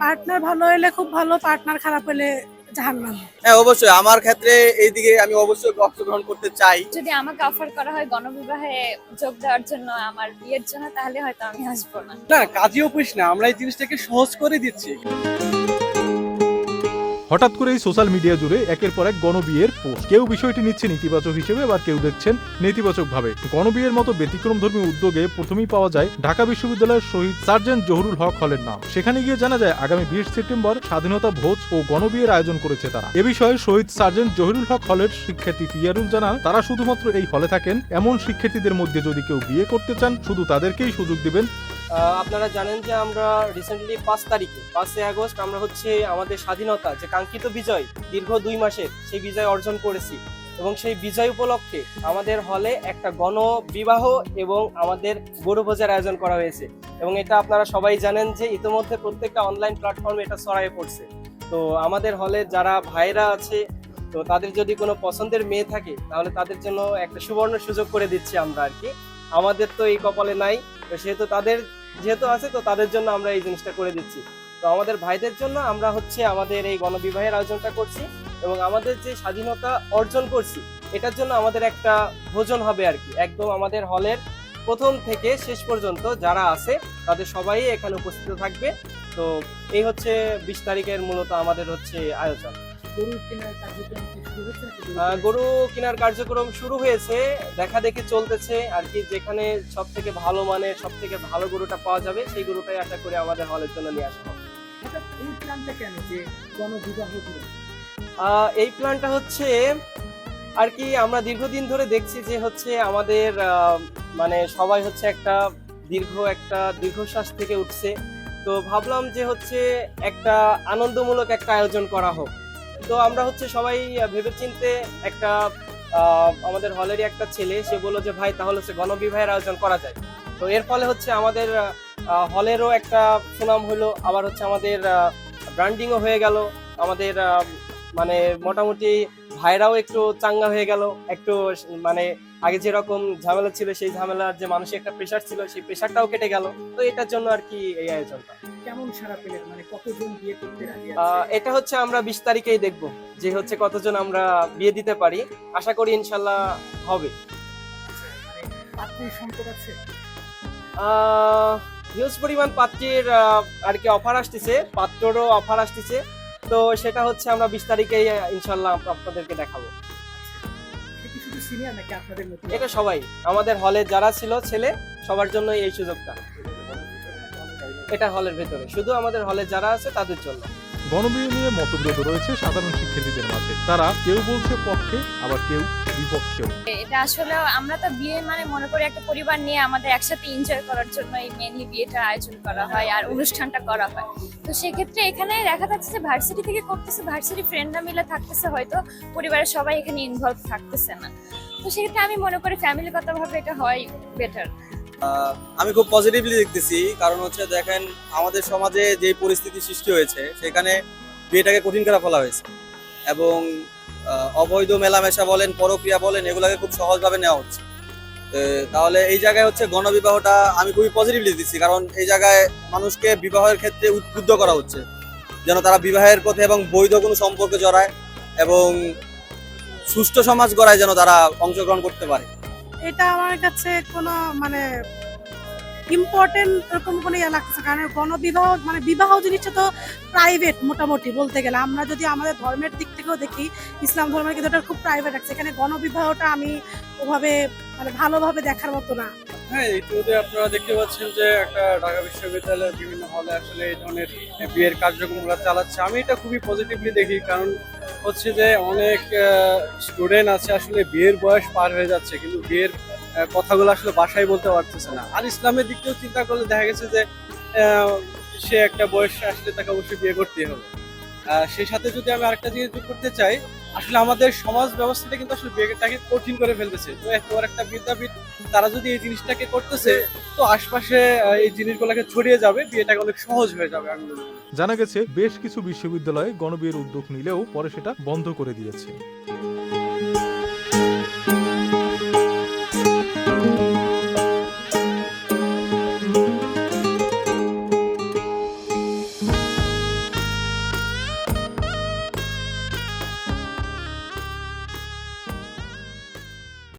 Partner ভালো হলে খুব ভালো, পার্টনার খারাপ হলে জাহান্নাম। হ্যাঁ, অবশ্যই আমার ক্ষেত্রে এইদিকে আমি অবশ্যই অংশগ্রহণ করতে চাই। যদি আমাকে অফার করা হয় গণবিবাহে যোগ দেওয়ার জন্য আমার বিয়ের জন্য, তাহলে হয়তো আমি আসবো না। না, কাজী অফিস না, আমরা এই জিনিসটাকে সহজ করে দিচ্ছি। হঠাৎ করেই সোশ্যাল মিডিয়া জুড়ে একের পর এক গণবিয়ের পোস্ট। কেউ বিষয়টি নিচ্ছে নেতিবাচক হিসেবে, আবার কেউ দেখছেন নেতিবাচকভাবে। গণবিয়ের মতো ব্যতিক্রমধর্মী উদ্যোগে প্রথমেই পাওয়া যায় ঢাকা বিশ্ববিদ্যালয়ের শহীদ সার্জেন্ট জহুরুল হক হলের নাম। সেখানে গিয়ে জানা যায় আগামী 20 সেপ্টেম্বর স্বাধীনতা ভোজ ও গণবিয়ের আয়োজন করেছে তারা। এ বিষয়ে শহীদ সার্জেন্ট জহুরুল হক হলের শিক্ষার্থী পিয়ারুল জানান, তারা শুধুমাত্র এই হলে থাকেন, এমন শিক্ষার্থীদের মধ্যে যদি কেউ বিয়ে করতে চান শুধু তাদেরকেই সুযোগ দিবেন। আপনারা জানেন যে আমরা রিসেন্টলি 5 আগস্ট আমরা হচ্ছে আমাদের স্বাধীনতা যে কাঙ্ক্ষিত বিজয় দীর্ঘ 2 মাসের সেই বিজয় অর্জন করেছি, এবং সেই বিজয় উপলক্ষে আমাদের হলে একটা গণবিবাহ এবং আমাদের গরুভোজের আয়োজন করা হয়েছে। এবং এটা আপনারা সবাই জানেন যে ইতিমধ্যে প্রত্যেকটা অনলাইন প্ল্যাটফর্মে এটা ছড়িয়ে পড়ছে। তো আমাদের হলে যারা ভাইরা আছে, তো তাদের যদি কোনো পছন্দের মেয়ে থাকে তাহলে তাদের জন্য একটা সুবর্ণ সুযোগ করে দিচ্ছি আমরা আর কি। আমাদের তো এই কপালে নাই, তো যেহেতু আছে, তো তাদের জন্য আমরা এই জিনিসটা করে দিচ্ছি। তো আমাদের ভাইদের জন্য আমরা হচ্ছে আমাদের এই গণবিবাহের আয়োজনটা করছি, এবং আমাদের যে স্বাধীনতা অর্জন করছি এটার জন্য আমাদের একটা ভোজন হবে আর কি। একদম আমাদের হলের প্রথম থেকে শেষ পর্যন্ত যারা আছে তাদের সবাই এখানে উপস্থিত থাকবে। তো এই হচ্ছে 20 তারিখের মূলত আমাদের হচ্ছে আয়োজন। গরু কেনার কার্যক্রম শুরু হয়েছে, দেখা দেখি চলতেছে আর কি। যেখানে সব থেকে ভালো মানের সব থেকে ভালো গরুটা পাওয়া যাবে সেই গরুটাই আশা করি আমাদের হলের জন্য নিয়ে আসা হবে। এই প্ল্যানটা হচ্ছে আর কি, আমরা দীর্ঘদিন ধরে দেখছি যে হচ্ছে আমাদের মানে সবাই হচ্ছে একটা দীর্ঘশ্বাস থেকে উঠছে। তো ভাবলাম যে হচ্ছে একটা আনন্দমূলক একটা আয়োজন করা হোক। তো আমরা হচ্ছে সবাই ভেবেচিন্তে একটা আমাদের হলেরই একটা ছেলে সে বললো যে ভাই তাহলে হচ্ছে গণবিবাহের আয়োজন করা যায়। তো এর ফলে হচ্ছে আমাদের হলেরও একটা সুনাম হলো, আবার হচ্ছে আমাদের ব্র্যান্ডিংও হয়ে গেল। আমাদের মানে মোটামুটি ভাইরাও একটু চাঙ্গা হয়ে গেল, একটু মানে আগে যেরকম ঝামেলা ছিল সেই ঝামেলার যে মানসিক একটা প্রেশার ছিল সেই প্রেশারটাও কেটে গেল। তো এটার জন্য আর কি এই আয়োজনটা। কেমন সারা পেলেন, মানে কতজন বিয়ে করতে রাজি আছে? এটা হচ্ছে আমরা 20 তারিখেই দেখব যে হচ্ছে কতজন আমরা বিয়ে দিতে পারি। আশা করি ইনশাল্লাহ হবে। পাত্রীর সংকট আছে? হিউজ পরিমাণ পাত্রীর আর কি অফার আসতেছে, পাত্ররও অফার আসতেছে। তো সেটা হচ্ছে আমরা 20 তারিখেই ইনশাল্লাহ আপনাদেরকে দেখাবো। শুধু সিনিয়র নাকি আপনাদের মতো? এটা সবাই আমাদের হলে যারা ছিল ছেলে সবার জন্য এই সুযোগটা। এটা হলের ভেতরে শুধু আমাদের হলে যারা আছে তাদের জন্য। গণবিয়ে নিয়ে মতবিরোধ রয়েছে সাধারণ শিক্ষার্থীদের মাঝে। তারা কেউ বলছে পক্ষে, আবার কেউ বিপক্ষেও। এটা আসলে আমরা তো বিয়ে মানে মনে করি একটা পরিবার নিয়ে আমাদের একসাথে এনজয় করার জন্য এই মেনলি বিয়েটা আয়োজন করা হয় আর অনুষ্ঠানটা করা হয়। তো সেক্ষেত্রে এখানে দেখা যাচ্ছে যে ভার্সিটি থেকে করতেছে, ভার্সিটি ফ্রেন্ডরা মিলে থাকতেছে, হয়তো পরিবারের সবাই এখানে ইনভলভ থাকতেছে না। তো সেক্ষেত্রে আমি মনে করি ফ্যামিলিগতভাবে এটা হয় বেটার। আমি খুব পজিটিভলি দেখতেছি, কারণ হচ্ছে দেখেন আমাদের সমাজে যে পরিস্থিতি সৃষ্টি হয়েছে সেখানে বিয়েটাকে কঠিন করে ফেলা হয়েছে, এবং অবৈধ মেলামেশা বলেন, পরক্রিয়া বলেন, এগুলোকে খুব সহজভাবে নেওয়া হচ্ছে। তাহলে এই জায়গায় হচ্ছে গণবিবাহটা আমি খুবই পজিটিভলি দিচ্ছি, কারণ এই জায়গায় মানুষকে বিবাহের ক্ষেত্রে উদ্বুদ্ধ করা হচ্ছে যেন তারা বিবাহের পথে এবং বৈধ কোনো সম্পর্কে জড়ায় এবং সুষ্ঠু সমাজ গড়ায় যেন তারা অংশগ্রহণ করতে পারে। এটা আমার কাছে কোনো মানে ইম্পর্টেন্ট এরকম কোনো ইয়ে লাগছে, কারণ গণবিবাহ মানে বিবাহ জিনিসটা তো প্রাইভেট মোটামুটি বলতে গেলে। আমরা যদি আমাদের ধর্মের দিক থেকেও দেখি, ইসলাম ধর্মের কিন্তু এটা খুব প্রাইভেট আছে। এখানে গণবিবাহটা আমি ওভাবে মানে ভালোভাবে দেখার মতো না। হ্যাঁ, ইতিমধ্যে আপনারা দেখতে পাচ্ছেন যে একটা ঢাকা বিশ্ববিদ্যালয়ের বিভিন্ন হলে আসলে এই ধরনের বিয়ের কার্যক্রমগুলো চালাচ্ছে। আমি এটা খুবই পজিটিভলি দেখি, কারণ হচ্ছে যে অনেক স্টুডেন্ট আছে আসলে বিয়ের বয়স পার হয়ে যাচ্ছে কিন্তু বিয়ের কথাগুলো আসলে বাসায় বলতে পারতেছে না। আর ইসলামের দিক থেকেও চিন্তা করলে দেখা গেছে যে সে একটা বয়স আসলে তাকে অবশ্যই বিয়ে করতেই হবে। সেই সাথে যদি আমি আরেকটা জিনিস যোগ করতে চাই, আসলে আমাদের সমাজ ব্যবস্থাটা কিন্তু আসলে বিয়েটাকে কঠিন করে ফেলতেছে। তো এত বড় একটা বিদ্যাপীঠ তারা যদি এই জিনিসটাকে করতেছে, তো আশপাশে এই জিনিসগুলোকে ছড়িয়ে যাবে, বিয়েটাকে অনেক সহজ হয়ে যাবে। আমি জানা গেছে বেশ কিছু বিশ্ববিদ্যালয়ে গণবিয়ের উদ্যোগ নিলেও পরে সেটা বন্ধ করে দিয়েছে।